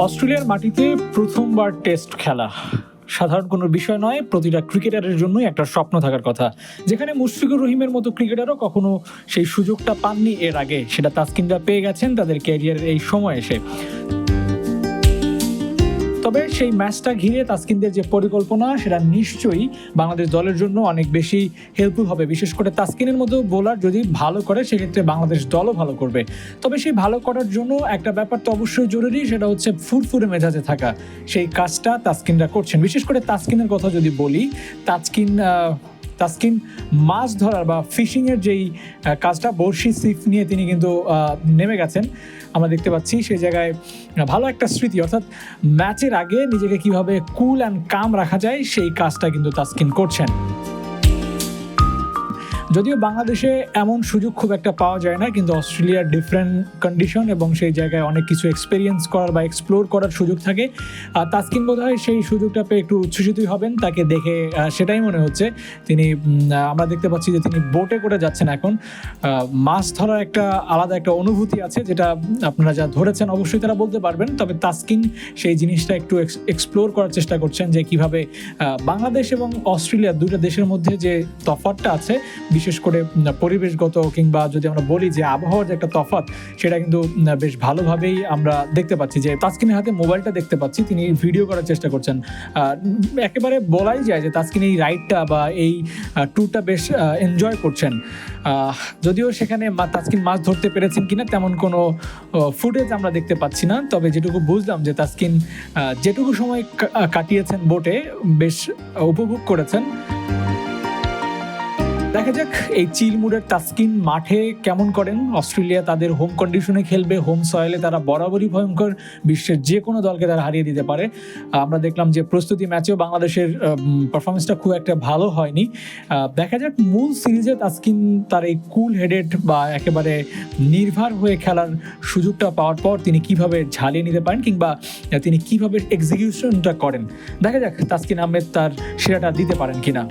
অস্ট্রেলিয়ার মাটিতে প্রথমবার টেস্ট খেলা সাধারণ কোনো বিষয় নয়, প্রতিটা ক্রিকেটারের জন্যই একটা স্বপ্ন থাকার কথা। যেখানে মুশফিকুর রহিমের মতো ক্রিকেটারও কখনো সেই সুযোগটা পাননি এর আগে, সেটা তাসকিনরা পেয়ে গেছেন তাদের ক্যারিয়ারের এই সময় এসে। তবে সেই ম্যাচটা ঘিরে তাসকিনদের যে পরিকল্পনা, সেটা নিশ্চয়ই বাংলাদেশ দলের জন্য অনেক বেশি হেল্পফুল হবে। বিশেষ করে তাসকিনের মতো বোলার যদি ভালো করে, সেক্ষেত্রে বাংলাদেশ দলও ভালো করবে। তবে সেই ভালো করার জন্য একটা ব্যাপার তো অবশ্যই জরুরি, সেটা হচ্ছে ফুরফুরে মেজাজে থাকা। সেই কাজটা তাসকিনরা করছেন। বিশেষ করে তাসকিনের কথা যদি বলি, তাসকিন মাছ ধরার বা ফিশিংয়ের যেই কাজটা, বড়শি ছিপ নিয়ে তিনি কিন্তু নেমে গেছেন। আমরা দেখতে পাচ্ছি সেই জায়গায় ভালো একটা স্মৃতি, অর্থাৎ ম্যাচের আগে নিজেকে কিভাবে কুল অ্যান্ড কাম রাখা যায় সেই কাজটা কিন্তু তাসকিন করছেন। যদিও বাংলাদেশে এমন সুযোগ খুব একটা পাওয়া যায় না, কিন্তু অস্ট্রেলিয়ার ডিফারেন্ট কন্ডিশন এবং সেই জায়গায় অনেক কিছু এক্সপিরিয়েন্স করার বা এক্সপ্লোর করার সুযোগ থাকে। তাসকিন বোধহয় সেই সুযোগটা পেয়ে একটু উচ্ছ্বসিতই হবেন। তাকে দেখে সেটাই মনে হচ্ছে। আমরা দেখতে পাচ্ছি যে তিনি বোটে করে যাচ্ছেন এখন। মাছ ধরার একটা আলাদা একটা অনুভূতি আছে, যেটা আপনারা যা ধরেছেন অবশ্যই তারা বলতে পারবেন। তবে তাসকিন সেই জিনিসটা একটু এক্সপ্লোর করার চেষ্টা করছেন, যে কিভাবে বাংলাদেশ এবং অস্ট্রেলিয়া দুটো দেশের মধ্যে যে তফাৎটা আছে, বিশেষ করে পরিবেশগত কিংবা যদি আমরা বলি যে আবহাওয়ার যে একটা তফাৎ, সেটা কিন্তু বেশ ভালোভাবেই আমরা দেখতে পাচ্ছি। যে তাসকিনের হাতে মোবাইলটা দেখতে পাচ্ছি, তিনি ভিডিও করার চেষ্টা করছেন। একেবারে বলাই যায় যে তাসকিন এই রাইডটা বা এই ট্যুরটা বেশ এনজয় করছেন। যদিও সেখানে তাসকিন মাছ ধরতে পেরেছেন কিনা তেমন কোনো ফুটেজ আমরা দেখতে পাচ্ছি না। তবে যেটুকু বুঝলাম যে তাসকিন যেটুকু সময় কাটিয়েছেন বোটে, বেশ উপভোগ করেছেন। দেখা যাক এই চিল মুডের তাসকিন মাঠে কেমন করেন। অস্ট্রেলিয়া তাদের হোম কন্ডিশনে খেলবে, হোম সয়েলে তারা বরাবরই ভয়ঙ্কর, বিশ্বের যে কোনো দলকে তারা হারিয়ে দিতে পারে। আমরা দেখলাম যে প্রস্তুতি ম্যাচেও বাংলাদেশের পারফরমেন্সটা খুব একটা ভালো হয়নি। দেখা যাক মূল সিরিজে তাসকিন তার এই কুল হেডেড বা একেবারে নির্ভর হয়ে খেলার সুযোগটা পাওয়ার পর তিনি কিভাবে ঝালিয়ে নিতে পারেন, কিংবা তিনি কিভাবে এক্সিকিউশনটা করেন। দেখা যাক তাসকিন আহমেদ তার সেরাটা দিতে পারেন কিনা।